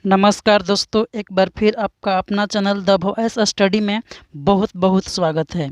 नमस्कार दोस्तों, एक बार फिर आपका अपना चैनल द वॉइस स्टडी में बहुत बहुत स्वागत है।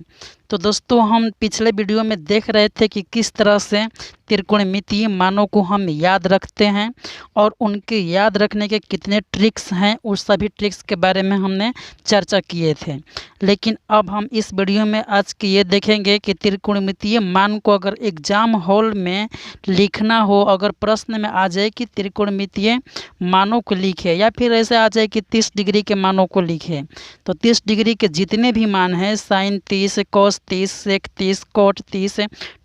तो दोस्तों, हम पिछले वीडियो में देख रहे थे कि किस तरह से त्रिकोणमितीय मानों को हम याद रखते हैं और उनके याद रखने के कितने ट्रिक्स हैं, उस सभी ट्रिक्स के बारे में हमने चर्चा किए थे। लेकिन अब हम इस वीडियो में आज के ये देखेंगे कि त्रिकोणमितीय मान को अगर एग्ज़ाम हॉल में लिखना हो, अगर प्रश्न में आ जाए कि त्रिकोणमितीय मानों को लिखे या फिर ऐसे आ जाए कि 30 डिग्री के मानों को लिखे, तो 30 डिग्री के जितने भी मान हैं, साइन 30, कॉस 30, सेक 30, कोट 30,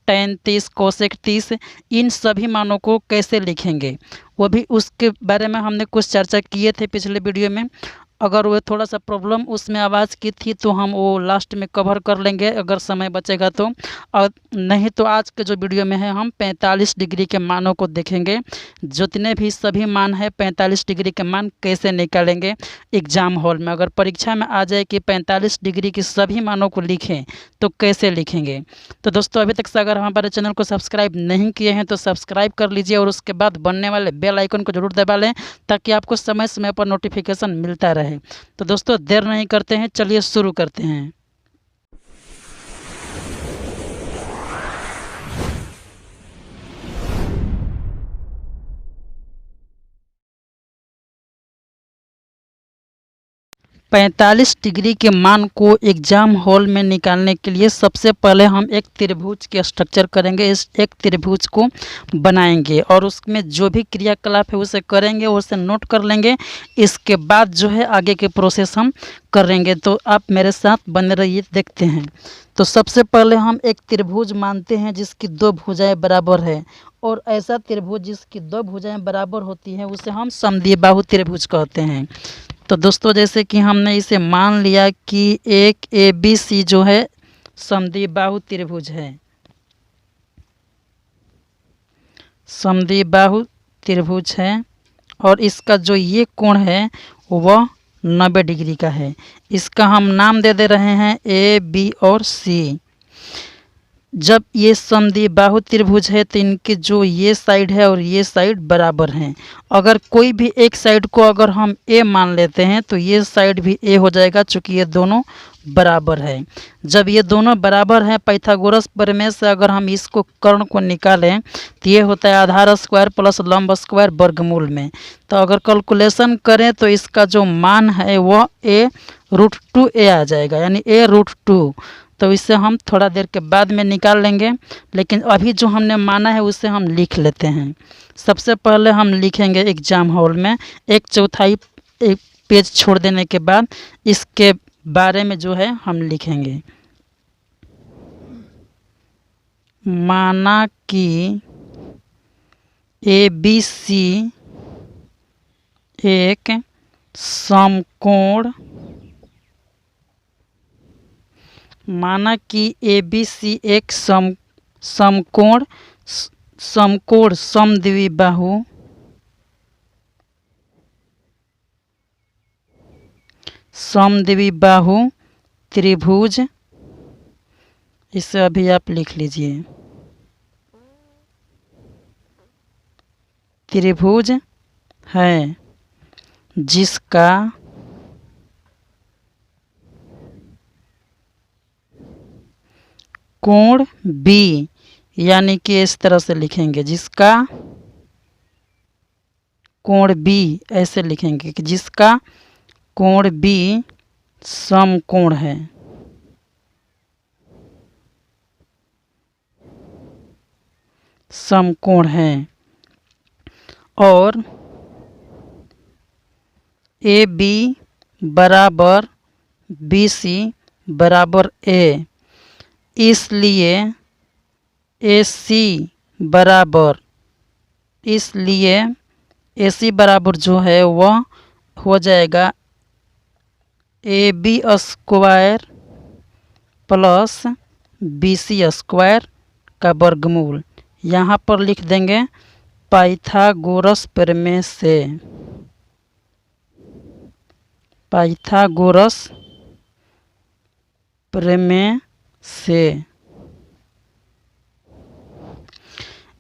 टैन 30, कोसेक 30, इन सभी मानों को कैसे लिखेंगे, वो भी उसके बारे में हमने कुछ चर्चा किए थे पिछले वीडियो में। अगर वो थोड़ा सा प्रॉब्लम उसमें आवाज़ की थी तो हम वो लास्ट में कवर कर लेंगे अगर समय बचेगा तो। और नहीं तो आज के जो वीडियो में है हम 45 डिग्री के मानों को देखेंगे। जितने भी सभी मान है 45 डिग्री के मान कैसे निकालेंगे एग्ज़ाम हॉल में, अगर परीक्षा में आ जाए कि 45 डिग्री के सभी मानों को लिखें तो कैसे लिखेंगे। तो दोस्तों, अभी तक से अगर हमारे चैनल को सब्सक्राइब नहीं किए हैं तो सब्सक्राइब कर लीजिए और उसके बाद बनने वाले बेल आइकन को जरूर दबा लें ताकि आपको समय समय पर नोटिफिकेशन मिलता रहे। तो दोस्तों, देर नहीं करते हैं, चलिए शुरू करते हैं। पैंतालीस डिग्री के मान को एग्ज़ाम हॉल में निकालने के लिए सबसे पहले हम एक त्रिभुज के स्ट्रक्चर करेंगे। इस एक त्रिभुज को बनाएंगे और उसमें जो भी क्रियाकलाप है उसे करेंगे और उसे नोट कर लेंगे। इसके बाद जो है आगे के प्रोसेस हम करेंगे, तो आप मेरे साथ बने रहिए, देखते हैं। तो सबसे पहले हम एक त्रिभुज मानते हैं जिसकी दो भुजाएं बराबर है, और ऐसा त्रिभुज जिसकी दो भुजाएं बराबर होती हैं उसे हम समद्विबाहु त्रिभुज कहते हैं। तो दोस्तों, जैसे कि हमने इसे मान लिया कि एक ABC जो है समद्विबाहु त्रिभुज है, समद्विबाहु त्रिभुज है, और इसका जो ये कोण है वह 90 डिग्री का है। इसका हम नाम दे रहे हैं AB और C। जब ये समद्विबाहु त्रिभुज है तो इनके जो ये साइड है और ये साइड बराबर हैं। अगर कोई भी एक साइड को अगर हम A मान लेते हैं तो ये साइड भी A हो जाएगा, चूँकि ये दोनों बराबर है। जब ये दोनों बराबर हैं, पाइथागोरस प्रमेय से अगर हम इसको कर्ण को निकालें तो ये होता है आधार स्क्वायर प्लस लंब स्क्वायर वर्गमूल में। तो अगर कैलकुलेशन करें तो इसका जो मान है वह A√2A आ जाएगा, यानी A√2। तो इसे हम थोड़ा देर के बाद में निकाल लेंगे, लेकिन अभी जो हमने माना है उसे हम लिख लेते हैं। सबसे पहले हम लिखेंगे एग्ज़ाम हॉल में 1/4 एक पेज छोड़ देने के बाद इसके बारे में जो है हम लिखेंगे। माना कि ABC एक समकोण, माना कि ABC एक समकोण समद्विबाहु त्रिभुज, इसे अभी आप लिख लीजिए, त्रिभुज है जिसका कोण B, यानी कि इस तरह से लिखेंगे जिसका कोण B, ऐसे लिखेंगे कि जिसका कोण B समकोण है। समकोण है और AB बराबर BC बराबर A, इसलिए AC बराबर जो है वह हो जाएगा AB square plus BC square का वर्गमूल। यहाँ पर लिख देंगे पाइथागोरस प्रमेय से, पाइथागोरस प्रमेय से।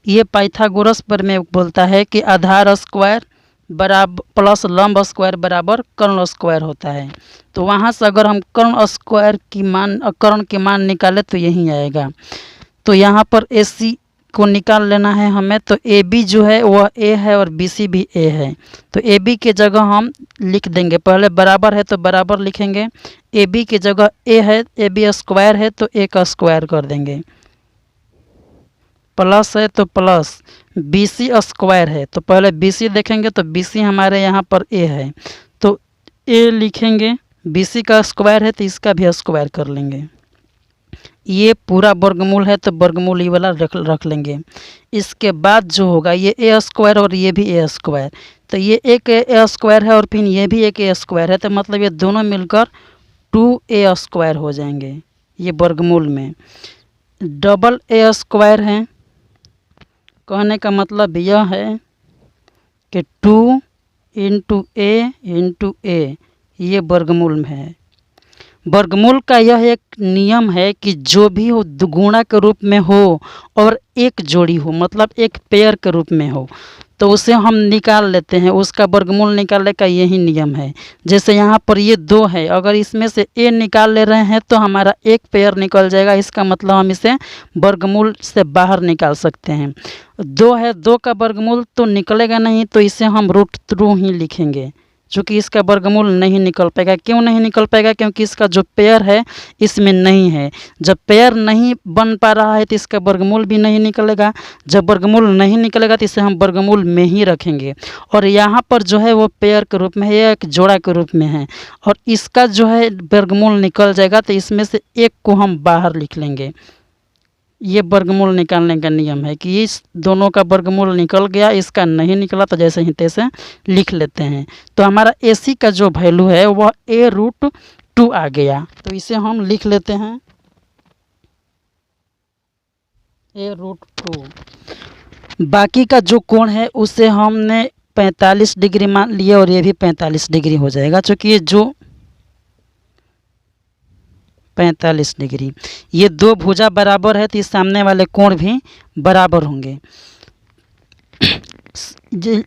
ये पाइथागोरस प्रमेय बोलता है कि आधार स्क्वायर बराबर प्लस लंब स्क्वायर बराबर कर्ण स्क्वायर होता है। तो वहाँ से अगर हम कर्ण स्क्वायर की मान कर्ण के मान निकाले तो यही आएगा। तो यहाँ पर ए सी को निकाल लेना है हमें। तो ए बी जो है वह ए है और बी सी भी ए है। तो ए बी के जगह हम लिख देंगे, पहले बराबर है तो बराबर लिखेंगे। ए बी की जगह ए है, ए बी स्क्वायर है तो ए का स्क्वायर कर देंगे। प्लस है तो प्लस, बी सी स्क्वायर है तो पहले बी सी देखेंगे तो बी सी हमारे यहाँ पर ए है तो ए लिखेंगे। बी सी का स्क्वायर है तो इसका भी स्क्वायर कर लेंगे। ये पूरा वर्गमूल है तो वर्गमूल ये वाला रख लेंगे। इसके बाद जो होगा ये ए स्क्वायर और ये भी ए स्क्वायर, तो ये एक ए स्क्वायर है और फिर ये भी एक ए स्क्वायर है, तो मतलब ये दोनों मिलकर 2a स्क्वायर हो जाएंगे। ये वर्गमूल में डबल ए स्क्वायर है, कहने का मतलब यह है कि 2 इंटू ए ये वर्गमूल में है। वर्गमूल का यह एक नियम है कि जो भी हो दुगुना के रूप में हो और एक जोड़ी हो, मतलब एक पेयर के रूप में हो, तो उसे हम निकाल लेते हैं। उसका वर्गमूल निकालने का यही नियम है। जैसे यहाँ पर ये 2 है, अगर इसमें से ए निकाल ले रहे हैं तो हमारा एक पेयर निकल जाएगा। इसका मतलब हम इसे वर्गमूल से बाहर निकाल सकते हैं। 2 है, 2 का वर्गमूल तो निकलेगा नहीं, तो इसे हम √2 ही लिखेंगे, चूँकि इसका वर्गमूल नहीं निकल पाएगा। क्यों नहीं निकल पाएगा? क्योंकि इसका जो पेयर है इसमें नहीं है। जब पेयर नहीं बन पा रहा है तो इसका वर्गमूल भी नहीं निकलेगा। जब वर्गमूल नहीं निकलेगा तो इसे हम वर्गमूल में ही रखेंगे। और यहाँ पर जो है वो पेयर के रूप में है, एक जोड़ा के रूप में है, और इसका जो है वर्गमूल निकल जाएगा तो इसमें से एक को हम बाहर लिख लेंगे। ये वर्गमूल निकालने का नियम है कि इस दोनों का वर्गमूल निकल गया, इसका नहीं निकला तो जैसे ही तैसे लिख लेते हैं। तो हमारा AC का जो वैल्यू है वह a√2 आ गया। तो इसे हम लिख लेते हैं a√2। बाकी का जो कोण है उसे हमने 45 डिग्री मान लिया और ये भी 45 डिग्री हो जाएगा, चूँकि ये जो 45 डिग्री, ये 2 भुजा बराबर है तो इस सामने वाले कोण भी बराबर होंगे।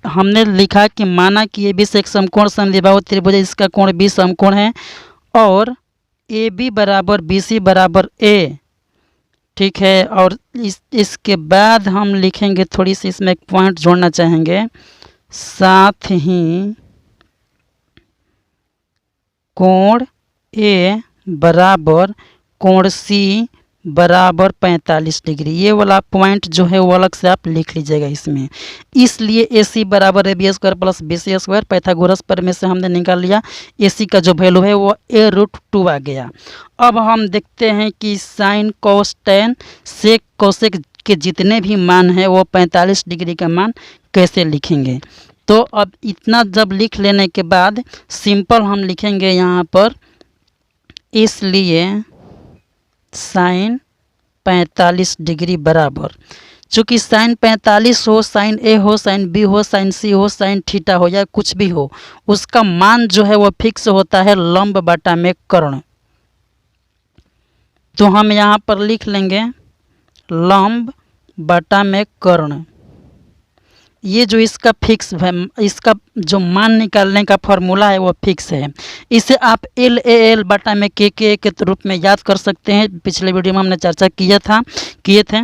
हमने लिखा कि माना कि ये भी एक समकोण समद्विबाहु त्रिभुज, इसका कोण भी समकोण है और AB बराबर BC बराबर A, ठीक है। और इसके बाद हम लिखेंगे, थोड़ी सी इसमें एक पॉइंट जोड़ना चाहेंगे, साथ ही कोण A बराबर कोण C बराबर 45 डिग्री। ये वाला पॉइंट जो है वो अलग से आप लिख लीजिएगा इसमें। इसलिए AC बराबर AB square plus BC square, Pythagoras प्रमेय से हमने निकाल लिया। AC का जो वैल्यू है वो a√2 आ गया। अब हम देखते हैं कि sine cos tan sec cosec के जितने भी मान हैं वो 45 डिग्री का मान कैसे लिखेंगे। तो अब इतना जब लिख लेने के बाद सिंपल हम लिखेंगे यहाँ पर, इसलिए साइन 45 डिग्री बराबर, चूँकि साइन 45 हो, साइन A हो, साइन B हो, साइन C हो, साइन थीटा हो या कुछ भी हो, उसका मान जो है वो फिक्स होता है लंब बटा में कर्ण। तो हम यहाँ पर लिख लेंगे लंब बटा में कर्ण। ये जो इसका फिक्स है, इसका जो मान निकालने का फॉर्मूला है वो फिक्स है। इसे आप LAL बटा में KK के रूप में याद कर सकते हैं। पिछले वीडियो में हमने चर्चा किए थे।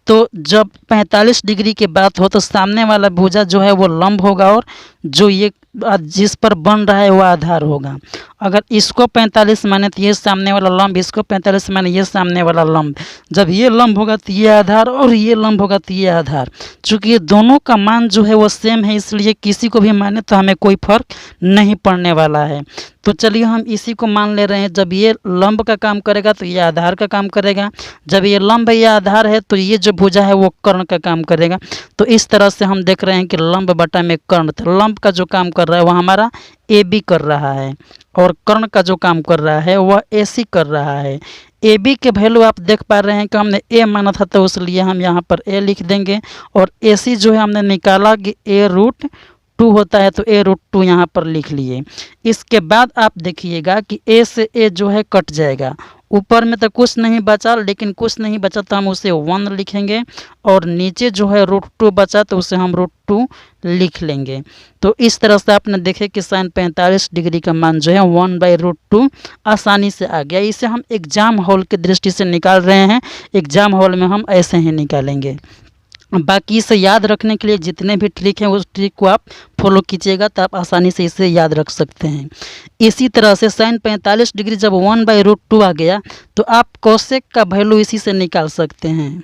तो जब 45 डिग्री की बात हो तो सामने वाला भुजा जो है वो लंब होगा और जो ये जिस पर बन रहा है वो आधार होगा। अगर इसको 45 माने तो ये सामने वाला लंब, इसको 45 माने ये सामने वाला लंब। जब ये लंब होगा तो ये आधार और ये लंब होगा तो ये आधार। चूँकि ये दोनों का मान जो है वो सेम है, इसलिए किसी को भी माने तो हमें कोई फर्क नहीं पड़ने वाला है। तो चलिए हम इसी को मान ले रहे हैं। जब ये लंब का काम करेगा तो ये आधार का काम करेगा, जब ये लंब या आधार है तो ये जो भुजा है वो कर्ण का काम करेगा। तो इस तरह से हम देख रहे हैं कि लंब बटा में कर्ण, तो लंब का जो काम कर रहा है वह हमारा AB कर रहा है और कर्ण का जो काम कर रहा है वह AC कर रहा है। AB के वैल्यू आप देख पा रहे हैं कि हमने A माना था तो इसलिए हम यहाँ पर A लिख देंगे, और AC जो है हमने निकाला कि a√2 होता है तो a√2 यहाँ पर लिख लिए। इसके बाद आप देखिएगा कि A से A जो है कट जाएगा ऊपर में तो कुछ नहीं बचा, लेकिन कुछ नहीं बचा तो हम उसे 1 लिखेंगे, और नीचे जो है √2 बचा तो उसे हम √2 लिख लेंगे। तो इस तरह से आपने देखे कि sin 45 डिग्री का मान जो है 1/√2 आसानी से आ गया। इसे हम एग्जाम हॉल की दृष्टि से निकाल रहे हैं, एग्जाम हॉल में हम ऐसे ही निकालेंगे। बाकी इसे याद रखने के लिए जितने भी ट्रिक हैं उस ट्रिक को आप फॉलो कीजिएगा तो आप आसानी से इसे याद रख सकते हैं। इसी तरह से sin 45 डिग्री जब 1/√2 आ गया तो आप कोसेक का वैल्यू इसी से निकाल सकते हैं।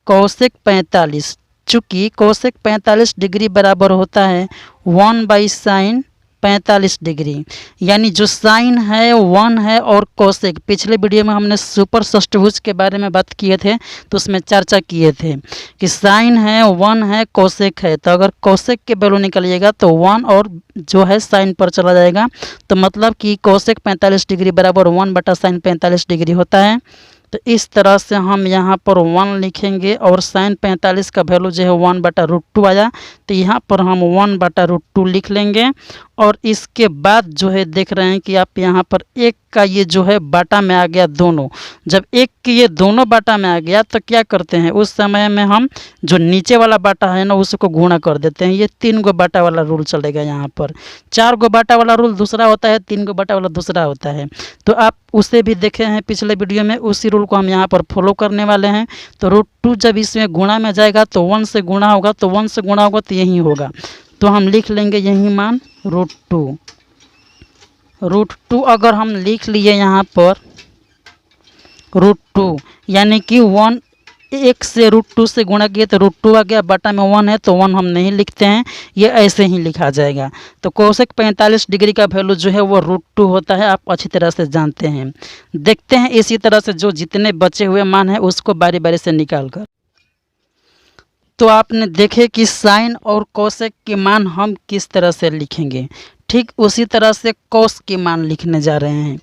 कोसेक 45, चूँकि कोसेक 45 डिग्री बराबर होता है 1/sin 45 डिग्री, यानी जो साइन है 1 है और कोसेक, पिछले वीडियो में हमने सुपर षष्ठभुज के बारे में बात किए थे तो उसमें चर्चा किए थे कि साइन है 1 है कोसेक है, तो अगर कोसेक के वैल्यू निकालिएगा तो 1 और जो है साइन पर चला जाएगा, तो मतलब कि कोसेक 45 डिग्री बराबर 1/sin 45 डिग्री होता है। तो इस तरह से हम यहाँ पर 1 लिखेंगे और sin 45 का वैल्यू जो है 1/√2 आया, तो यहाँ पर हम 1/√2 लिख लेंगे। और इसके बाद जो है देख रहे हैं कि आप यहाँ पर एक का ये जो है बाटा में आ गया दोनों, जब एक के ये दोनों बाटा में आ गया तो क्या करते हैं उस समय में हम जो नीचे वाला बाटा है ना उसको गुणा कर देते हैं। ये 3 गो बाटा वाला रूल चलेगा, यहाँ पर 4 गो बाटा वाला रूल दूसरा होता है, 3 गो बाटा वाला दूसरा होता है। तो आप उसे भी देखे हैं पिछले वीडियो में, उसी रूल को हम यहाँ पर फॉलो करने वाले हैं। तो √2 जब इसमें गुणा में जाएगा तो 1 से गुणा होगा, तो 1 से गुणा होगा तो यही होगा, तो हम लिख लेंगे यही मान √2। √2 अगर हम लिख लिए यहाँ पर √2 यानी कि 1 1 से √2 से गुणा किए तो √2 आ गया, बटा में 1 है तो 1 हम नहीं लिखते हैं, ये ऐसे ही लिखा जाएगा। तो कोसेक 45 डिग्री का वैल्यू जो है वो √2 होता है, आप अच्छी तरह से जानते हैं। देखते हैं इसी तरह से जो जितने बचे हुए मान हैं उसको बारी बारी से निकाल कर। तो आपने देखे कि साइन और कोसेक के मान हम किस तरह से लिखेंगे, ठीक उसी तरह से कोस के मान लिखने जा रहे हैं।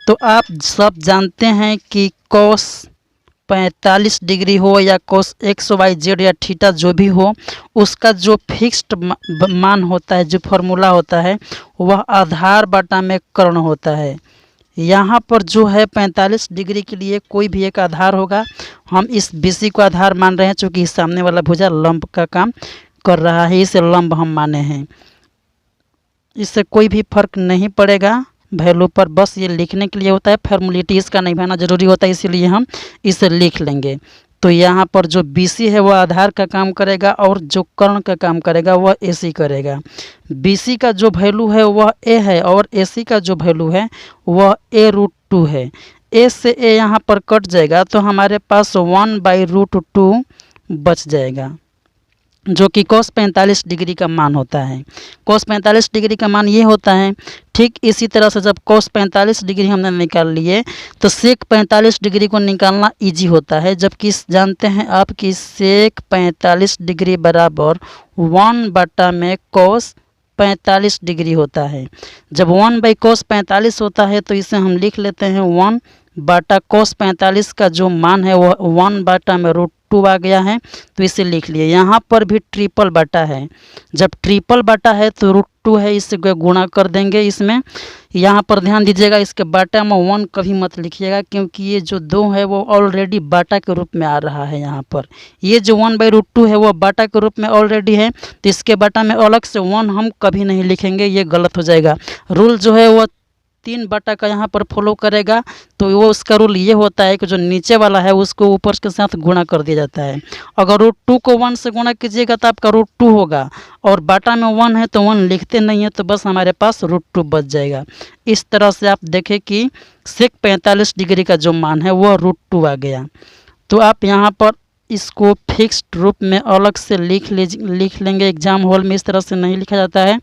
तो आप सब जानते हैं कि कोस 45 डिग्री हो या कोस XYZ या थीटा जो भी हो, उसका जो फिक्स्ड मान होता है, जो फॉर्मूला होता है वह आधार बटा में कर्ण होता है। यहाँ पर जो है 45 डिग्री के लिए कोई भी एक आधार होगा, हम इस BC को आधार मान रहे हैं क्योंकि सामने वाला भुजा लंब का काम कर रहा है, इसे लंब हम माने हैं। इससे कोई भी फर्क नहीं पड़ेगा वैल्यू पर, बस ये लिखने के लिए होता है, फॉर्मेलिटी इसका नहीं भाना जरूरी होता है, इसीलिए हम इसे लिख लेंगे। तो यहाँ पर जो BC है वह आधार का काम करेगा और जो कर्ण का काम करेगा वह AC करेगा। BC का जो वैल्यू है वह A है और AC का जो वैल्यू है वह A√2 है। A से A यहाँ पर कट जाएगा तो हमारे पास 1/√2 बच जाएगा, जो कि कोस 45 डिग्री का मान होता है। कोस 45 डिग्री का मान ये होता है। ठीक इसी तरह से जब कोस 45 डिग्री हमने निकाल लिए तो सेक 45 डिग्री को निकालना इजी होता है, जबकि जानते हैं आप कि सेक 45 डिग्री बराबर 1 बटा में कोस 45 डिग्री होता है। जब 1/कोस 45 होता है तो इसे हम लिख लेते हैं 1 बटा कोस 45 का जो मान है वह 1 बटा में √2 आ गया है, तो इसे लिख लिए। यहाँ पर भी ट्रिपल बटा है, जब ट्रिपल बटा है तो √2 है, इससे गुणा कर देंगे इसमें। यहाँ पर ध्यान दीजिएगा, इसके बाटा में 1 कभी मत लिखिएगा क्योंकि ये जो 2 है वो ऑलरेडी बाटा के रूप में आ रहा है। यहाँ पर ये जो 1/√2 है वो बाटा के रूप में ऑलरेडी है, तो इसके बाटा में अलग से 1 हम कभी नहीं लिखेंगे, ये गलत हो जाएगा। रूल जो है वो 3 बटा का यहाँ पर फॉलो करेगा, तो वो उसका रूल ये होता है कि जो नीचे वाला है उसको ऊपर के साथ गुणा कर दिया जाता है। अगर √2 को 1 से गुणा कीजिएगा तो आपका √2 होगा, और बाटा में 1 है तो 1 लिखते नहीं है, तो बस हमारे पास √2 बच जाएगा। इस तरह से आप देखें कि सेक 45 डिग्री का जो मान है वह √2 आ गया। तो आप यहाँ पर इसको फिक्स्ड रूप में अलग से लिख लेंगे। एग्जाम हॉल में इस तरह से नहीं लिखा जाता है,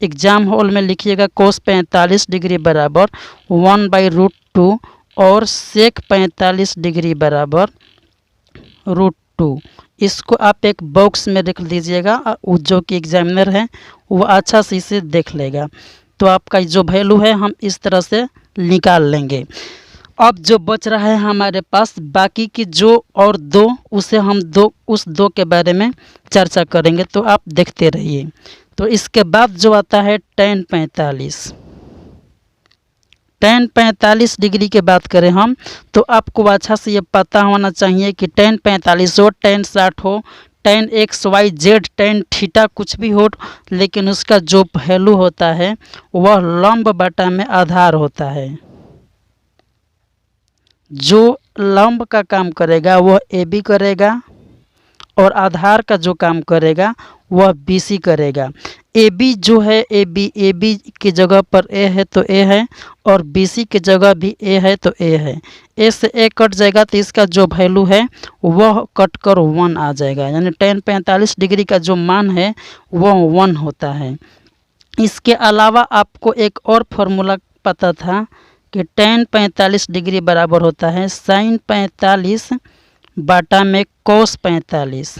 एग्जाम हॉल में लिखिएगा कोस 45 डिग्री बराबर 1/√2 और सेक 45 डिग्री बराबर √2। इसको आप एक बॉक्स में रख दीजिएगा, जो कि एग्जामिनर है वो अच्छा से इसे देख लेगा। तो आपका जो वैल्यू है हम इस तरह से निकाल लेंगे। अब जो बच रहा है हमारे पास बाकी की जो और 2, उसे हम उस 2 के बारे में चर्चा करेंगे, तो आप देखते रहिए। तो इसके बाद जो आता है tan 45। tan 45 डिग्री की बात करें हम, तो आपको अच्छा से ये पता होना चाहिए कि tan 45 हो, tan 60 हो, tan XYZ, tan थीटा कुछ भी हो, लेकिन उसका जो वैल्यू होता है वह लंब बटा में आधार होता है। जो लंब का काम करेगा वह AB करेगा और आधार का जो काम करेगा वह BC करेगा। AB जो है AB की जगह पर A है तो A है, और BC की जगह भी A है तो A है। A से A कट जाएगा तो इसका जो वैल्यू है वह कट कर 1 आ जाएगा, यानी tan 45 डिग्री का जो मान है वह 1 होता है। इसके अलावा आपको एक और फार्मूला पता था कि tan 45 डिग्री बराबर होता है sin 45 बटा में cos 45।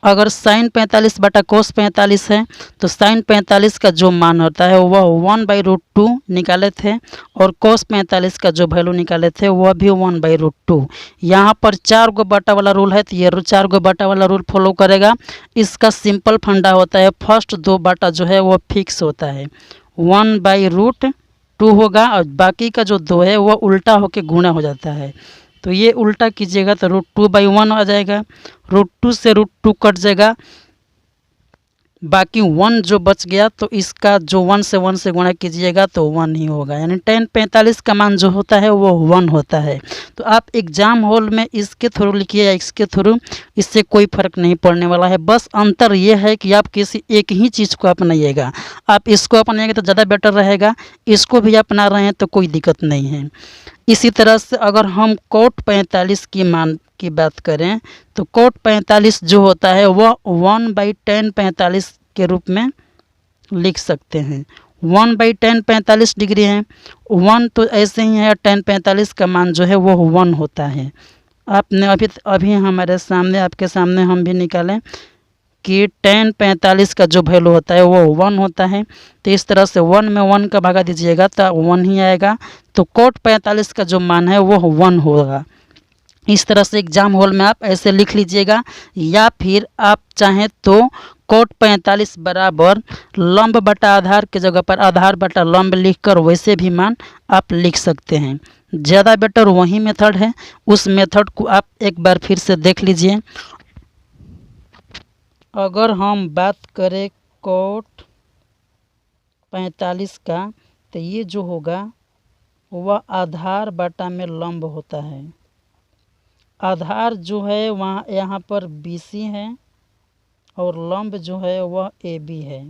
अगर sin 45 बटा cos 45 है तो sin 45 का जो मान होता है वह 1/√2 निकाले थे, और cos 45 का जो वैल्यू निकाले थे वह भी 1/√2। यहाँ पर 4 गो बटा वाला रूल है तो ये 4 गो बटा वाला रूल फॉलो करेगा। इसका सिंपल फंडा होता है, फर्स्ट 2 बटा जो है वह फिक्स होता है, 1/√2 होगा, और बाकी का जो 2 है वह उल्टा होकर गुणा हो जाता है। तो ये उल्टा कीजिएगा तो √2/1 आ जाएगा, √2 से √2 कट जाएगा, बाकी 1 जो बच गया तो इसका जो 1 से गुणा कीजिएगा तो 1 ही होगा, यानी tan 45 का मान जो होता है वो 1 होता है। तो आप एग्ज़ाम हॉल में इसके थ्रू लिखिए या इसके थ्रू, इससे कोई फ़र्क नहीं पड़ने वाला है। बस अंतर ये है कि आप किसी एक ही चीज़ को अपनाइएगा। आप इसको अपनाइएगा तो ज़्यादा बेटर रहेगा, इसको भी अपना रहे हैं तो कोई दिक्कत नहीं है। इसी तरह से अगर हम cot 45 की मान की बात करें तो cot 45 जो होता है वह 1/tan 45 के रूप में लिख सकते हैं। 1/tan 45 डिग्री है, 1 तो ऐसे ही है, tan 45 का मान जो है वो 1 होता है। आपने अभी हमारे सामने, आपके सामने हम भी निकालें कि tan 45 का जो वैल्यू होता है वो 1 होता है। तो इस तरह से 1 में 1 का भागा दीजिएगा तो 1 ही आएगा, तो cot 45 का जो मान है वो 1 होगा। इस तरह से एग्जाम हॉल में आप ऐसे लिख लीजिएगा, या फिर आप चाहें तो cot 45 बराबर लंब बटा आधार के जगह पर आधार बटा लंब लिखकर वैसे भी मान आप लिख सकते हैं। ज़्यादा बेटर वही मेथड है, उस मेथड को आप एक बार फिर से देख लीजिए। अगर हम बात करें cot 45 का, तो ये जो होगा वह आधार बटा में लंब होता है। आधार जो है वहाँ यहाँ पर BC है और लंब जो है वह AB है।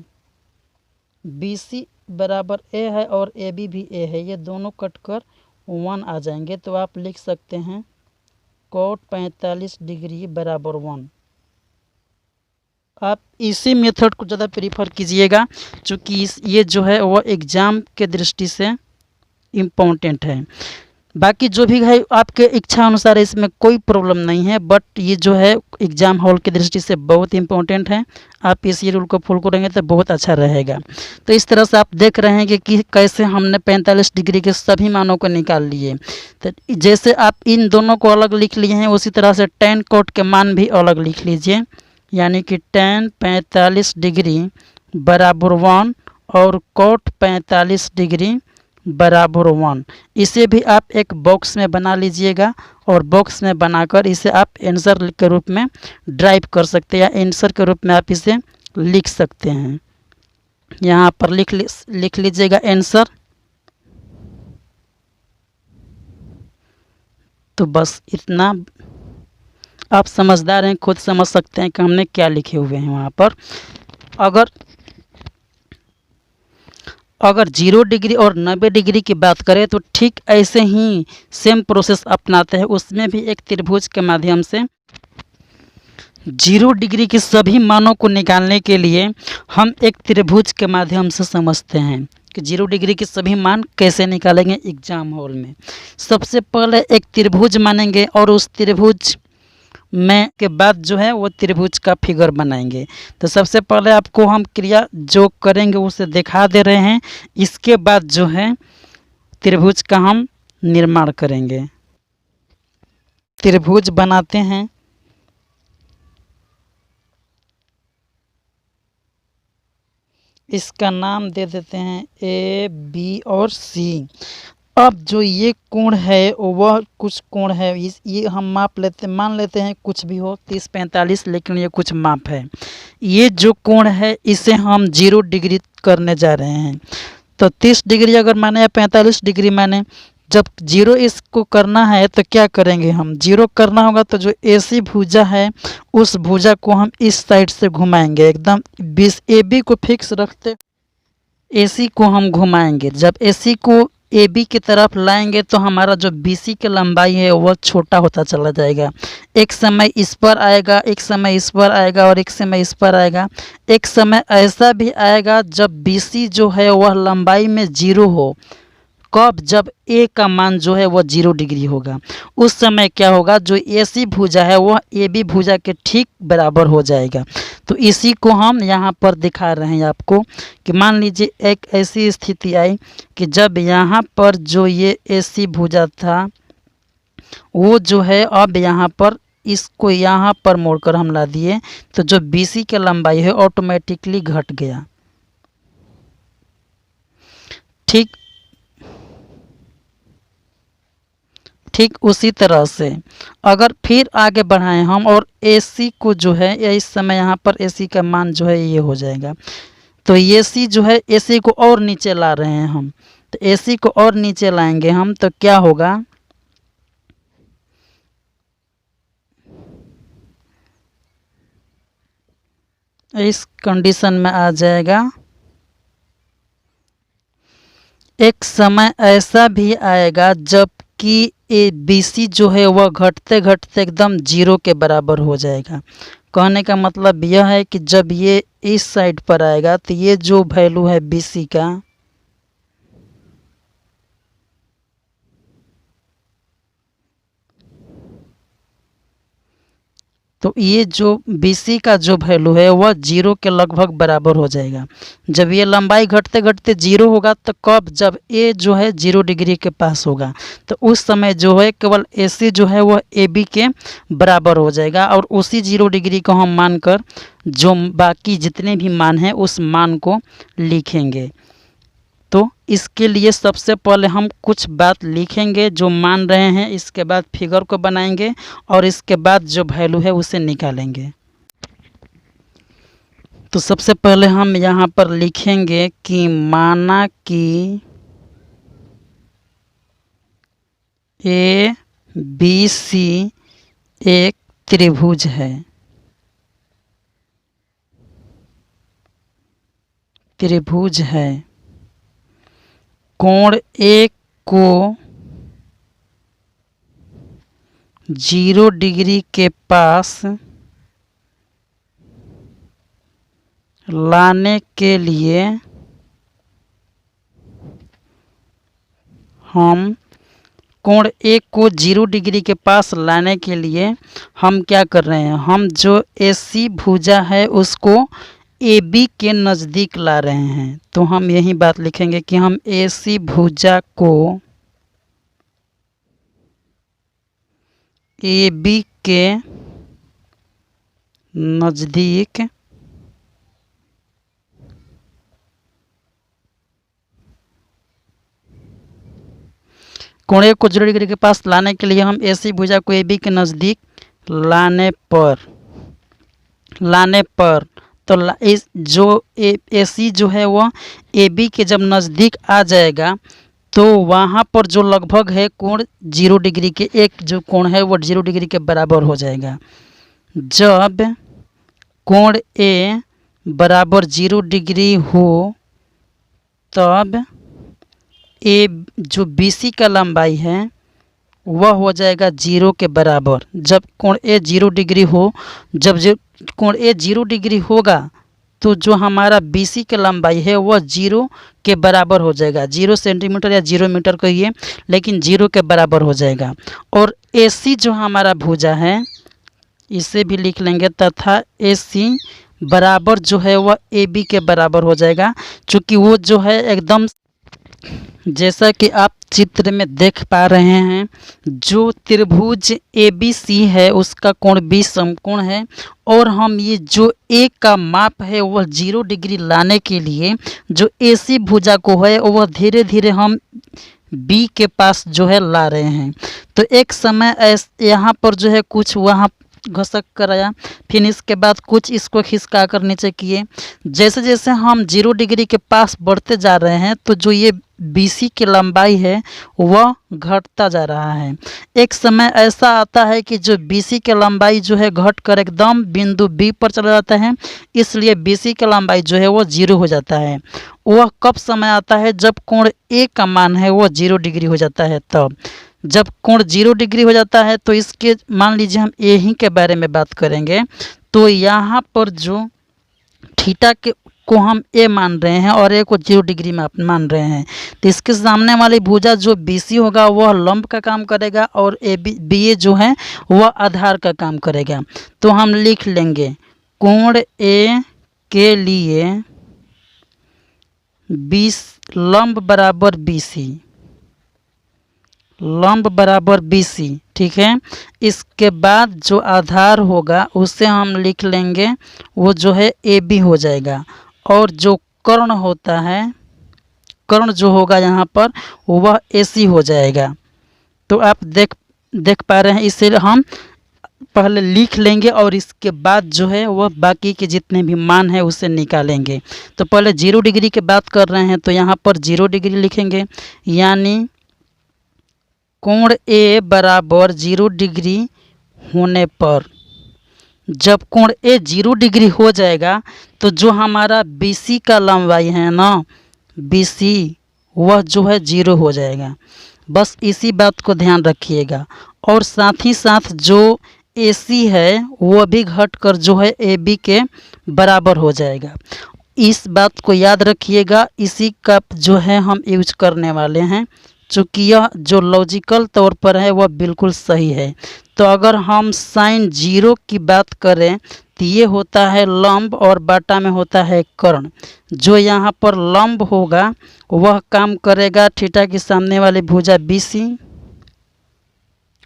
BC बराबर A है और AB भी A है, ये दोनों कटकर 1 आ जाएंगे, तो आप लिख सकते हैं cot 45 डिग्री बराबर 1। आप इसी मेथड को ज़्यादा प्रीफर कीजिएगा, क्योंकि ये जो है वह एग्ज़ाम के दृष्टि से इम्पोर्टेंट है। बाकी जो भी है आपके इच्छा अनुसार, इसमें कोई प्रॉब्लम नहीं है, बट ये जो है एग्ज़ाम हॉल की दृष्टि से बहुत इम्पोर्टेंट है। आप इस रूल को फॉलो करेंगे तो बहुत अच्छा रहेगा। तो इस तरह से आप देख रहे हैं कि कैसे हमने 45 डिग्री के सभी मानों को निकाल लिए। तो जैसे आप इन दोनों को अलग लिख लिए हैं, उसी तरह से tan cot के मान भी अलग लिख लीजिए, यानी कि tan 45 डिग्री बराबर 1 और cot 45 डिग्री बराबर 1। इसे भी आप एक बॉक्स में बना लीजिएगा, और बॉक्स में बनाकर इसे आप आंसर के रूप में ड्राइव कर सकते हैं, या आंसर के रूप में आप इसे लिख सकते हैं। यहाँ पर लिख लीजिएगा आंसर। तो बस इतना, आप समझदार हैं, खुद समझ सकते हैं कि हमने क्या लिखे हुए हैं वहाँ पर। अगर 0 डिग्री और 90 डिग्री की बात करें तो ठीक ऐसे ही सेम प्रोसेस अपनाते हैं। उसमें भी एक त्रिभुज के माध्यम से 0 डिग्री के सभी मानों को निकालने के लिए हम एक त्रिभुज के माध्यम से समझते हैं कि 0 डिग्री के सभी मान कैसे निकालेंगे एग्जाम हॉल में। सबसे पहले एक त्रिभुज मानेंगे, और उस त्रिभुज में के बाद जो है वो त्रिभुज का फिगर बनाएंगे। तो सबसे पहले आपको हम क्रिया जो करेंगे उसे दिखा दे रहे हैं, इसके बाद जो है त्रिभुज का हम निर्माण करेंगे। त्रिभुज बनाते हैं। इसका नाम दे देते हैं ए, बी और सी। अब जो ये कोण है वह कुछ कोण है, ये हम माप लेते, मान लेते हैं कुछ भी हो 30-45, लेकिन ये कुछ माप है। ये जो कोण है इसे हम 0 डिग्री करने जा रहे हैं। तो 30 डिग्री अगर माने या 45 डिग्री माने, जब 0 इसको करना है तो क्या करेंगे, हम 0 करना होगा तो जो AC भुजा है उस भुजा को हम इस साइड से घुमाएंगे, एकदम 20 AB को फिक्स रखते AC को हम घुमाएंगे। जब AC को AB की तरफ लाएंगे तो हमारा जो BC की लंबाई है वह छोटा होता चला जाएगा। एक समय इस पर आएगा, एक समय इस पर आएगा और एक समय इस पर आएगा। एक समय ऐसा भी आएगा जब BC जो है वह लंबाई में 0 हो। कब, जब A का मान जो है वह 0 डिग्री होगा। उस समय क्या होगा, जो AC भुजा है वह AB भुजा के ठीक बराबर हो जाएगा। तो इसी को हम यहाँ पर दिखा रहे हैं आपको कि मान लीजिए एक ऐसी स्थिति आई कि जब यहाँ पर जो ये AC भुजा था वो जो है अब यहाँ पर इसको यहाँ पर मोड़कर हम ला दिए, तो जो BC की लंबाई है ऑटोमेटिकली घट गया। ठीक उसी तरह से अगर फिर आगे बढ़ाएं हम और AC को जो है या इस समय यहाँ पर AC का मान जो है ये हो जाएगा। तो AC जो है AC को और नीचे ला रहे हैं हम, तो AC को और नीचे लाएंगे हम तो क्या होगा, इस कंडीशन में आ जाएगा। एक समय ऐसा भी आएगा जबकि BC जो है वह घटते घटते एकदम 0 के बराबर हो जाएगा। कहने का मतलब यह है कि जब ये इस साइड पर आएगा तो ये जो वैल्यू है BC का, तो ये जो BC का जो वैल्यू है वह 0 के लगभग बराबर हो जाएगा। जब ये लंबाई घटते घटते 0 होगा तो कब, जब A जो है 0 डिग्री के पास होगा, तो उस समय जो है केवल AC जो है वह AB के बराबर हो जाएगा। और उसी 0 डिग्री को हम मानकर जो बाकी जितने भी मान हैं उस मान को लिखेंगे। तो इसके लिए सबसे पहले हम कुछ बात लिखेंगे जो मान रहे हैं, इसके बाद फिगर को बनाएंगे और इसके बाद जो वैल्यू है उसे निकालेंगे। तो सबसे पहले हम यहाँ पर लिखेंगे कि माना कि ABC एक त्रिभुज है, कोण A को 0 डिग्री के पास लाने के लिए हम कोण A को 0 डिग्री के पास लाने के लिए हम क्या कर रहे हैं, हम जो AC भुजा है उसको AB के नज़दीक ला रहे हैं। तो हम यही बात लिखेंगे कि हम AC भुजा को AB के नज़दीक कोण A को 0 डिग्री के पास लाने के लिए हम AC भुजा को AB के नज़दीक लाने पर तो इस जो AC जो है वह AB के जब नज़दीक आ जाएगा तो वहाँ पर जो लगभग है कोण 0 डिग्री के, एक जो कोण है वो 0 डिग्री के बराबर हो जाएगा। जब कोण A बराबर 0 डिग्री हो तब A जो BC का लंबाई है वह हो जाएगा 0 के बराबर। जब कोण A 0 डिग्री हो, जब कोण A 0 डिग्री होगा तो जो हमारा BC की लंबाई है वह 0 के बराबर हो जाएगा। 0 सेंटीमीटर या 0 मीटर कहिए, लेकिन 0 के बराबर हो जाएगा। और AC जो हमारा भुजा है इसे भी लिख लेंगे तथा AC बराबर जो है वह AB के बराबर हो जाएगा, क्योंकि वो जो है एकदम जैसा कि आप चित्र में देख पा रहे हैं, जो त्रिभुज ABC है उसका कोण 20 समकोण है और हम ये जो ए का माप है वह 0 डिग्री लाने के लिए जो AC भुजा को है वह धीरे धीरे हम B के पास जो है ला रहे हैं। तो एक समय यहाँ पर जो है कुछ वहाँ घसक कर आया, फिर इसके बाद कुछ इसको खिसका कर नीचे किए। जैसे जैसे हम 0 डिग्री के पास बढ़ते जा रहे हैं तो जो ये BC की लंबाई है वह घटता जा रहा है। एक समय ऐसा आता है कि जो BC की लंबाई जो है घट कर एकदम बिंदु B पर चला जाता है, इसलिए BC की लंबाई जो है वो 0 हो जाता है। वह कब समय आता है जब कोण A का मान है वो 0 डिग्री हो जाता है। तब जब कोण 0 डिग्री हो जाता है तो इसके मान लीजिए हम ए ही के बारे में बात करेंगे, तो यहाँ पर जो थीटा के को हम ए मान रहे हैं और ए को 0 डिग्री में मान रहे हैं, तो इसके सामने वाली भुजा जो BC होगा वह लंब का काम करेगा और BA जो है वह आधार का काम करेगा। तो हम लिख लेंगे कोण ए के लिए 20 लंब बराबर BC, लंब बराबर BC, ठीक है। इसके बाद जो आधार होगा उसे हम लिख लेंगे वो जो है AB हो जाएगा और जो कर्ण होता है, कर्ण जो होगा यहाँ पर वह AC हो जाएगा। तो आप देख पा रहे हैं, इसे हम पहले लिख लेंगे और इसके बाद जो है वह बाकी के जितने भी मान है उसे निकालेंगे। तो पहले 0 डिग्री की बात कर रहे हैं तो यहाँ पर 0 डिग्री लिखेंगे, यानी कोण ए बराबर 0 डिग्री होने पर, जब कोण ए 0 डिग्री हो जाएगा तो जो हमारा BC का लंबाई है ना, BC वह जो है 0 हो जाएगा। बस इसी बात को ध्यान रखिएगा। और साथ ही साथ जो AC है वह भी घट कर जो है AB के बराबर हो जाएगा। इस बात को याद रखिएगा, इसी का जो है हम यूज करने वाले हैं, चूँकि यह जो लॉजिकल तौर पर है वह बिल्कुल सही है। तो अगर हम sin 0 की बात करें तो ये होता है लंब और बाटा में होता है कर्ण। जो यहाँ पर लंब होगा वह काम करेगा थीटा के सामने वाली भुजा BC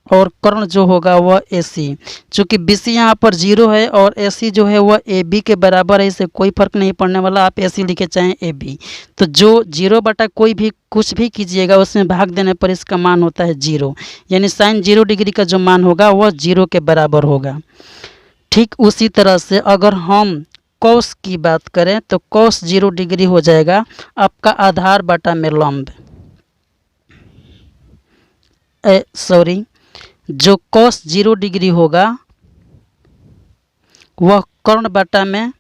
और कर्ण जो होगा वह AC। चूँकि BC यहाँ पर 0 है और AC जो है वह AB के बराबर है, इससे कोई फर्क नहीं पड़ने वाला, आप AC लिखे चाहें AB। तो जो 0 बटा कोई भी कुछ भी कीजिएगा उसमें भाग देने पर इसका मान होता है 0, यानी sin 0 डिग्री का जो मान होगा वह 0 के बराबर होगा। ठीक उसी तरह से अगर हम cos की बात करें तो cos 0 डिग्री हो जाएगा आपका आधार बटा में लंब, जो cos 0 डिग्री होगा वह कर्ण बटा में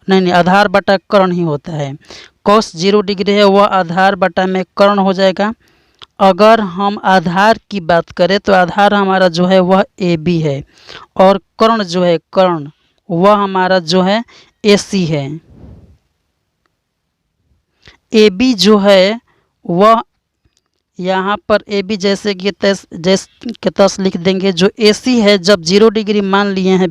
नहीं आधार बटा कर्ण ही होता है। cos 0 डिग्री है वह आधार बटा में कर्ण हो जाएगा। अगर हम आधार की बात करें तो आधार हमारा जो है वह AB है और कर्ण जो है कर्ण वह हमारा जो है AC है। AB जो है वह यहाँ पर AB जैसे कि तस लिख देंगे। जो AC है जब 0 डिग्री मान लिए हैं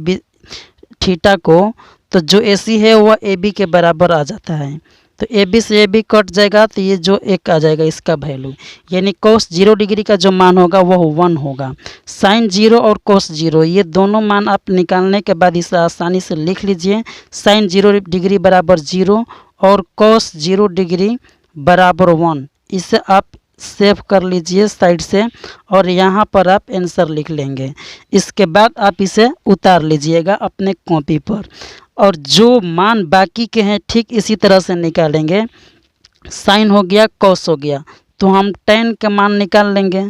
थीटा को, तो जो AC है वह AB के बराबर आ जाता है। तो AB से AB कट जाएगा तो ये जो 1 आ जाएगा इसका वैल्यू, यानी cos 0 डिग्री का जो मान होगा वह 1 होगा। sin 0 और cos 0 ये दोनों मान आप निकालने के बाद इसे आसानी से लिख लीजिए। sin 0 डिग्री बराबर 0 और cos 0 डिग्री बराबर 1। इसे आप सेव कर लीजिए साइड से और यहाँ पर आप आंसर लिख लेंगे। इसके बाद आप इसे उतार लीजिएगा अपने कॉपी पर और जो मान बाकी के हैं ठीक इसी तरह से निकालेंगे। साइन हो गया, कॉस हो गया, तो हम tan का मान निकाल लेंगे।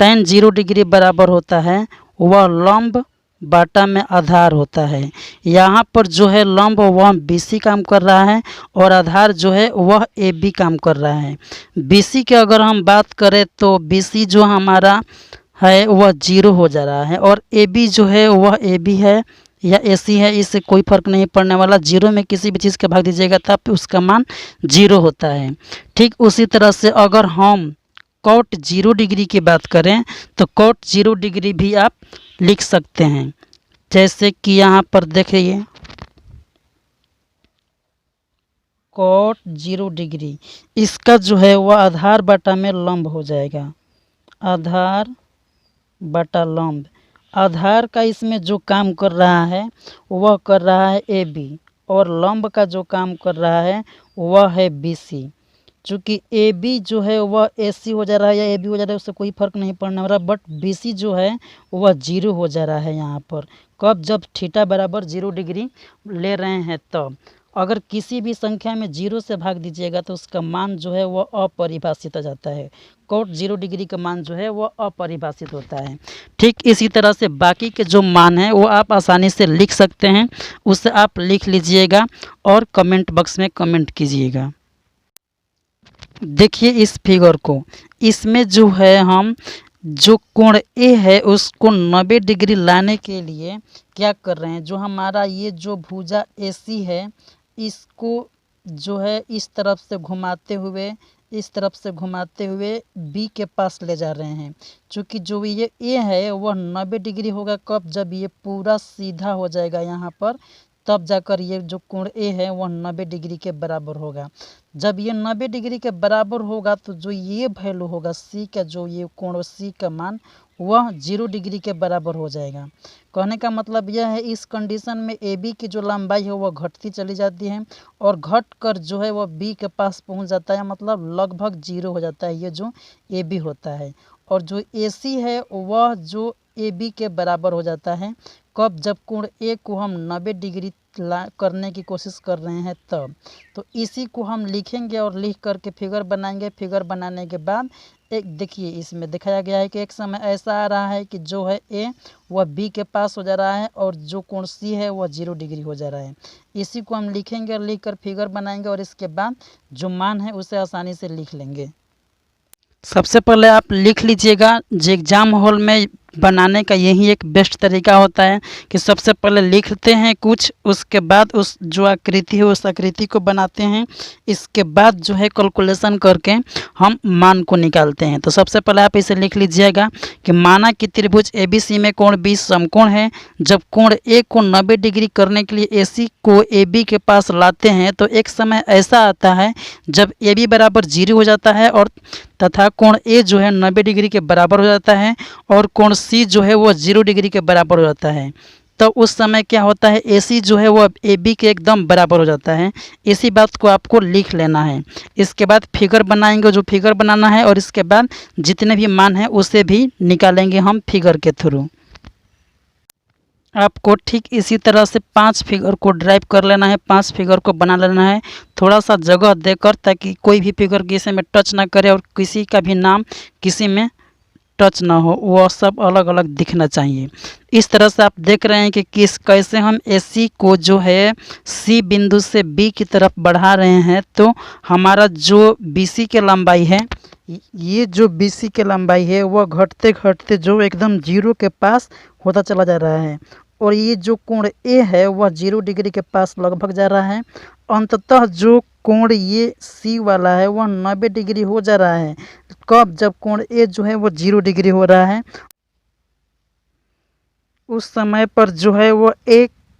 tan 0 डिग्री बराबर होता है वह लंब बाटा में आधार होता है। यहाँ पर जो है लंब वह BC काम कर रहा है और आधार जो है वह AB काम कर रहा है। BC की अगर हम बात करें तो BC जो हमारा है वह 0 हो जा रहा है और AB जो है वह AB है या AC है, इससे कोई फर्क नहीं पड़ने वाला। 0 में किसी भी चीज़ का भाग दीजिएगा तब उसका मान 0 होता है। ठीक उसी तरह से अगर हम cot 0 डिग्री की बात करें तो cot 0 डिग्री भी आप लिख सकते हैं। जैसे कि यहाँ पर देखिए cot 0 डिग्री, इसका जो है वह आधार बटा में लंब हो जाएगा। आधार बटा लंब, आधार का इसमें जो काम कर रहा है वह कर रहा है ए बी, और लंब का जो काम कर रहा है वह है बी सी। चूँकि ए बी जो है वह ए सी हो जा रहा है या ए बी हो जा रहा है, उससे कोई फ़र्क नहीं पड़ने वाला, बट बी सी जो है वह 0 हो जा रहा है यहाँ पर। कब? जब थीटा बराबर 0 डिग्री ले रहे हैं तब। अगर किसी भी संख्या में 0 से भाग दीजिएगा तो उसका मान जो है वह अपरिभाषित आ जाता है। cot 0 डिग्री का मान जो है वह अपरिभाषित होता है। ठीक इसी तरह से बाकी के जो मान हैं वो आप आसानी से लिख सकते हैं, उसे आप लिख लीजिएगा और कमेंट बॉक्स में कमेंट कीजिएगा। देखिए इस फिगर को, इसमें जो है हम जो कोण ए है उसको 90 डिग्री लाने के लिए क्या कर रहे हैं, जो हमारा ये जो भुजा ए सी है इसको जो है इस तरफ से घुमाते हुए बी के पास ले जा रहे हैं। क्योंकि जो ये ए है वह 90 डिग्री होगा कब? जब ये पूरा सीधा हो जाएगा यहाँ पर, तब जाकर ये जो कोण ए है वह 90 डिग्री के बराबर होगा। जब ये 90 डिग्री के बराबर होगा तो जो ये वैल्यू होगा सी का, जो ये कोण सी का मान वह 0 डिग्री के बराबर हो जाएगा। कहने का मतलब यह है इस कंडीशन में ए बी की जो लंबाई है वह घटती चली जाती है और घट कर जो है वह बी के पास पहुंच जाता है, मतलब लगभग 0 हो जाता है ये जो ए बी होता है। और जो ए सी है वह जो ए बी के बराबर हो जाता है कब? जब कोण ए को हम 90 डिग्री करने की कोशिश कर रहे हैं तब। तो इसी को हम लिखेंगे और लिख करके फिगर बनाएंगे। फिगर बनाने के बाद एक देखिए इसमें दिखाया गया है कि एक समय ऐसा आ रहा है कि जो है ए वह बी के पास हो जा रहा है और जो कोण सी है वह 0 डिग्री हो जा रहा है। इसी को हम लिखेंगे और लिख कर फिगर बनाएंगे और इसके बाद जो मान है उसे आसानी से लिख लेंगे। सबसे पहले आप लिख लीजिएगा, जो एग्ज़ाम हॉल में बनाने का यही एक बेस्ट तरीका होता है कि सबसे पहले लिखते हैं कुछ, उसके बाद उस जो आकृति है उस आकृति को बनाते हैं, इसके बाद जो है कैलकुलेशन करके हम मान को निकालते हैं। तो सबसे पहले आप इसे लिख लीजिएगा कि माना कि त्रिभुज ABC में कोण B समकोण है। जब कोण ए को 90 डिग्री करने के लिए AC को AB के पास लाते हैं तो एक समय ऐसा आता है जब AB बराबर 0 हो जाता है और तथा कोण ए जो है 90 डिग्री के बराबर हो जाता है और कोण सी जो है वो 0 डिग्री के बराबर हो जाता है। तो उस समय क्या होता है, AC जो है वो AB के एकदम बराबर हो जाता है। इसी बात को आपको लिख लेना है। इसके बाद फिगर बनाएंगे, जो फिगर बनाना है, और इसके बाद जितने भी मान हैं उसे भी निकालेंगे हम फिगर के थ्रू। आपको ठीक इसी तरह से 5 फिगर को ड्राइव कर लेना है, 5 फिगर को बना लेना है, थोड़ा सा जगह देकर, ताकि कोई भी फिगर किसी में टच ना करे और किसी का भी नाम किसी में टच ना हो, वह सब अलग अलग दिखना चाहिए। इस तरह से आप देख रहे हैं कि कैसे हम AC को जो है C बिंदु से B की तरफ बढ़ा रहे हैं। तो हमारा जो BC के लंबाई है, ये जो BC के लंबाई है वह घटते घटते जो एकदम 0 के पास होता चला जा रहा है और ये जो कोण A है वह 0 डिग्री के पास लगभग जा रहा है। अंततः जो कोण ये C वाला है वह 90 डिग्री हो जा रहा है कब? जब कोण A जो है वो 0 डिग्री हो रहा है। उस समय पर जो है वो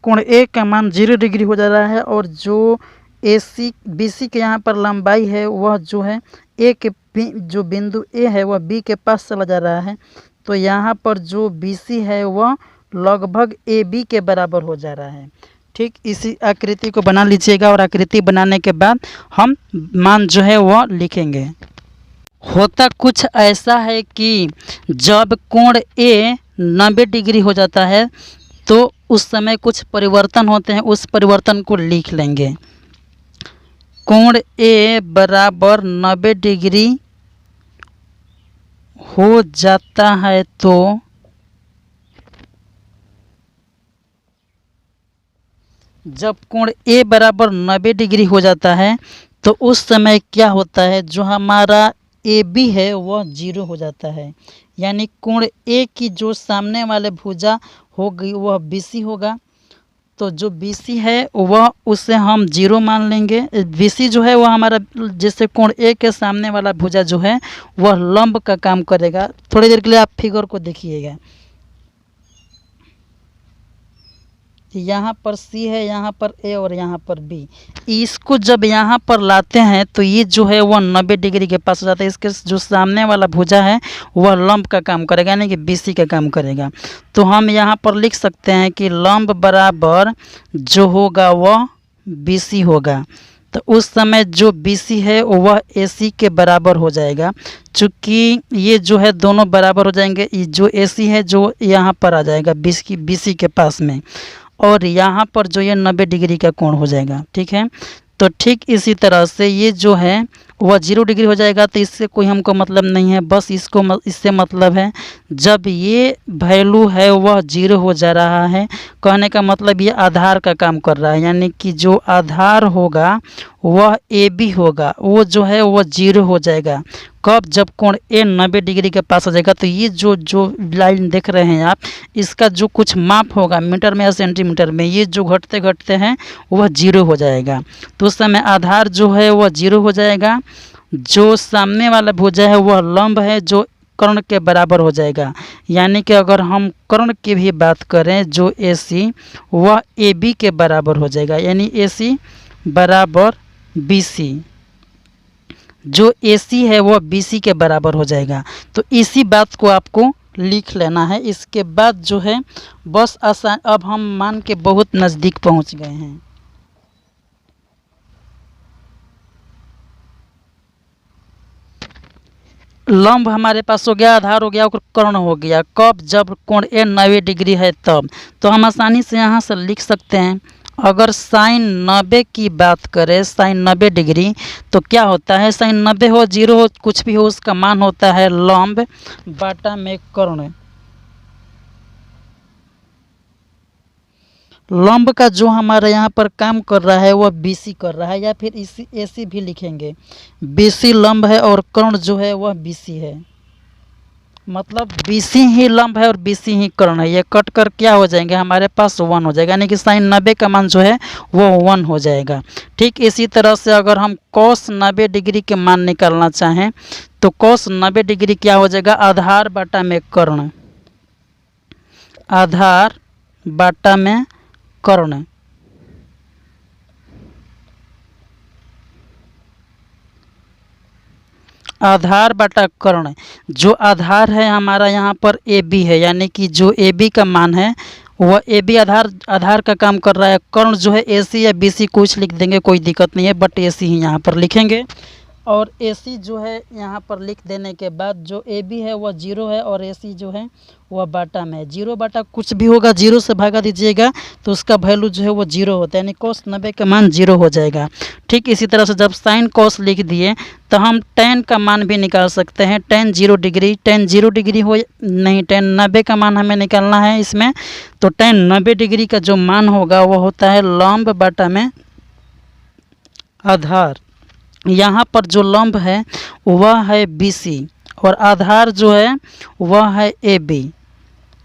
कोण A का मान 0 डिग्री हो जा रहा है और जो BC के यहाँ पर लंबाई है वह जो है जो बिंदु A है वह B के पास चला जा रहा है। तो यहाँ पर जो BC है वह लगभग AB के बराबर हो जा रहा है। ठीक इसी आकृति को बना लीजिएगा और आकृति बनाने के बाद हम मान जो है वह लिखेंगे। होता कुछ ऐसा है कि जब कोण A 90 डिग्री हो जाता है तो उस समय कुछ परिवर्तन होते हैं, उस परिवर्तन को लिख लेंगे। कोण A बराबर 90 डिग्री हो जाता है तो जब कोण A बराबर 90 डिग्री हो जाता है तो उस समय क्या होता है, जो हमारा AB है वह 0 हो जाता है। यानी कोण A की जो सामने वाले भुजा होगी वह BC होगा। तो जो BC है वह उसे हम 0 मान लेंगे। BC जो है वह हमारा जैसे कोण A के सामने वाला भुजा जो है वह लंब का काम करेगा। थोड़ी देर के लिए आप फिगर को देखिएगा। यहाँ पर सी है, यहाँ पर ए और यहाँ पर बी। इसको जब यहाँ पर लाते हैं तो ये जो है वह 90 डिग्री के पास हो जाता है। इसके जो सामने वाला भुजा है वह लंब का काम करेगा, यानी कि बीसी का काम करेगा। तो हम यहाँ पर लिख सकते हैं कि लंब बराबर जो होगा वह बीसी होगा। तो उस समय जो बीसी है वह एसी के बराबर हो जाएगा। चूँकि ये जो है दोनों बराबर हो जाएंगे, ये जो एसी है जो यहाँ पर आ जाएगा बीसी के पास में, और यहाँ पर जो ये 90 डिग्री का कोण हो जाएगा। ठीक है, तो ठीक इसी तरह से ये जो है वह 0 डिग्री हो जाएगा। तो इससे कोई हमको मतलब नहीं है, बस इससे मतलब है जब ये वैल्यू है वह 0 हो जा रहा है, कहने का मतलब ये आधार का काम कर रहा है, यानी कि जो आधार होगा वह ए बी होगा, वो जो है वह 0 हो जाएगा। कब? जब कोण ए 90 डिग्री के पास आ जाएगा। तो ये जो लाइन देख रहे हैं आप, इसका जो कुछ माप होगा मीटर में या सेंटीमीटर में, ये जो घटते घटते हैं वह 0 हो जाएगा। तो उस समय आधार जो है वह 0 हो जाएगा। जो सामने वाला भुजा है वह लंब है जो कर्ण के बराबर हो जाएगा, यानी कि अगर हम कर्ण की भी बात करें जो AC वह AB के बराबर हो जाएगा, यानी AC बराबर BC। जो AC है वह BC के बराबर हो जाएगा। तो इसी बात को आपको लिख लेना है। इसके बाद जो है बस आसान, अब हम मान के बहुत नज़दीक पहुंच गए हैं। लंब हमारे पास हो गया, आधार हो गया और कर्ण हो गया। कब? जब कोण ए 90 डिग्री है तब। तो हम आसानी से यहाँ से लिख सकते हैं, अगर साइन 90 की बात करें, साइन 90 डिग्री, तो क्या होता है? साइन 90 हो, 0 हो, कुछ भी हो, उसका मान होता है लंब बाटा में कर्ण। लंब का जो हमारा यहाँ पर काम कर रहा है वह BC कर रहा है, या फिर इसी AC भी लिखेंगे। BC लंब है और कर्ण जो है वह BC है, मतलब BC ही लंब है और BC ही कर्ण है। ये कट कर क्या हो जाएंगे, हमारे पास 1 हो जाएगा, यानी कि साइन 90 का मान जो है वो 1 हो जाएगा। ठीक इसी तरह से अगर हम cos 90 डिग्री के मान निकालना चाहें तो cos 90 डिग्री क्या हो जाएगा, आधार बाटा में कर्ण, आधार बाटा में कर्ण। आधार बटा कर्ण, जो आधार है हमारा यहाँ पर AB है, यानी कि जो AB का मान है वह AB आधार का काम कर रहा है। कर्ण जो है AC या BC कुछ लिख देंगे, कोई दिक्कत नहीं है, बट AC ही यहाँ पर लिखेंगे। और AC जो है यहाँ पर लिख देने के बाद जो AB है वह 0 है और AC जो है वह बाटा में है। 0 बाटा कुछ भी होगा 0 से भागा दीजिएगा तो उसका वैल्यू जो है वो 0 होता है, यानी cos 90 का मान 0 हो जाएगा। ठीक इसी तरह से जब साइन cos लिख दिए तो हम tan का मान भी निकाल सकते हैं। tan 0 डिग्री, tan 0 डिग्री हो नहीं, tan 90 का मान हमें निकालना है इसमें। तो tan 90 डिग्री का जो मान होगा वह होता है लंब बाटा में आधार। यहाँ पर जो लंब है वह है BC और आधार जो है वह है AB।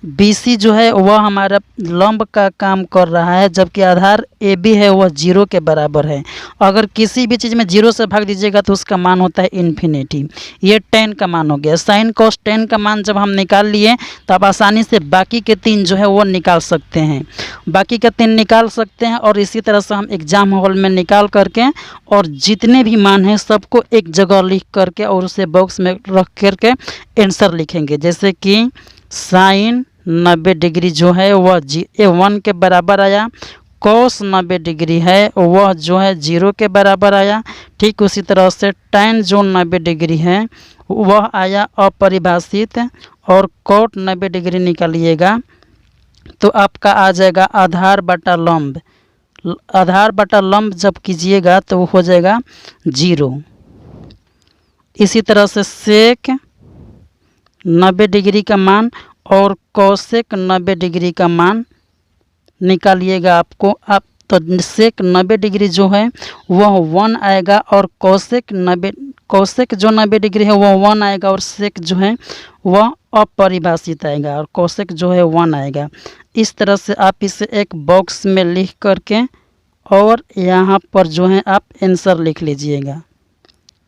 BC जो है वह हमारा लंब का काम कर रहा है, जबकि आधार AB है वह 0 के बराबर है। अगर किसी भी चीज़ में 0 से भाग दीजिएगा तो उसका मान होता है इन्फिनिटी। ये tan का मान हो गया। साइन cos tan का मान जब हम निकाल लिए तो आप आसानी से बाकी के 3 जो है वो निकाल सकते हैं, बाकी के 3 निकाल सकते हैं। और इसी तरह से हम एग्ज़ाम हॉल में निकाल करके और जितने भी मान हैं सबको एक जगह लिख करके और उसे बॉक्स में रख करके आंसर लिखेंगे। जैसे कि साइन 90 डिग्री जो है वह 1 के बराबर आया, cos 90 डिग्री है वह जो है 0 के बराबर आया। ठीक उसी तरह से tan जो 90 डिग्री है वह आया अपरिभाषित, और cot 90 डिग्री निकालिएगा तो आपका आ जाएगा आधार बटा लंब। आधार बटा लंब जब कीजिएगा तो वो हो जाएगा 0। इसी तरह से sec 90 डिग्री का मान और cosec 90 डिग्री का मान निकालिएगा आपको। आप तो sec 90 डिग्री जो है वह 1 आएगा और cosec जो 90 डिग्री है वह 1 आएगा और sec जो है वह अपरिभाषित आएगा और cosec जो है 1 आएगा। इस तरह से आप इसे एक बॉक्स में लिख करके और यहाँ पर जो है आप आंसर लिख लीजिएगा,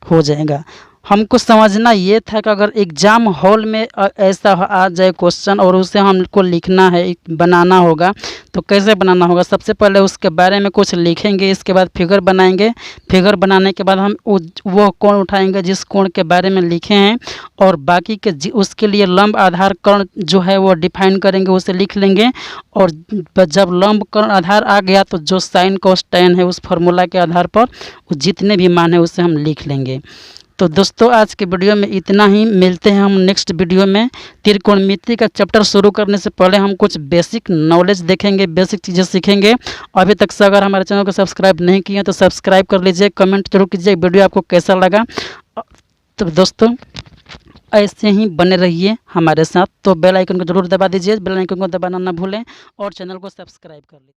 हो जाएगा। हमको समझना ये था कि अगर एग्ज़ाम हॉल में ऐसा आ जाए क्वेश्चन और उसे हमको लिखना है, बनाना होगा, तो कैसे बनाना होगा। सबसे पहले उसके बारे में कुछ लिखेंगे, इसके बाद फिगर बनाएंगे। फिगर बनाने के बाद हम वो कोण उठाएंगे जिस कोण के बारे में लिखे हैं, और बाकी के उसके लिए लंब आधार कोण जो है वो डिफाइन करेंगे, उसे लिख लेंगे। और जब लंब कोण आधार आ गया तो जो साइन कॉस टैन है उस फार्मूला के आधार पर जितने भी मान है उसे हम लिख लेंगे। तो दोस्तों आज के वीडियो में इतना ही। मिलते हैं हम नेक्स्ट वीडियो में। त्रिकोणमिति का चैप्टर शुरू करने से पहले हम कुछ बेसिक नॉलेज देखेंगे, बेसिक चीज़ें सीखेंगे। अभी तक से अगर हमारे चैनल को सब्सक्राइब नहीं किए तो सब्सक्राइब कर लीजिए, कमेंट जरूर कीजिए वीडियो आपको कैसा लगा। तो दोस्तों ऐसे ही बने रहिए हमारे साथ। तो बेल आइकन को जरूर दबा दीजिए, बेल आइकन को दबाना ना भूलें और चैनल को सब्सक्राइब कर लीजिए।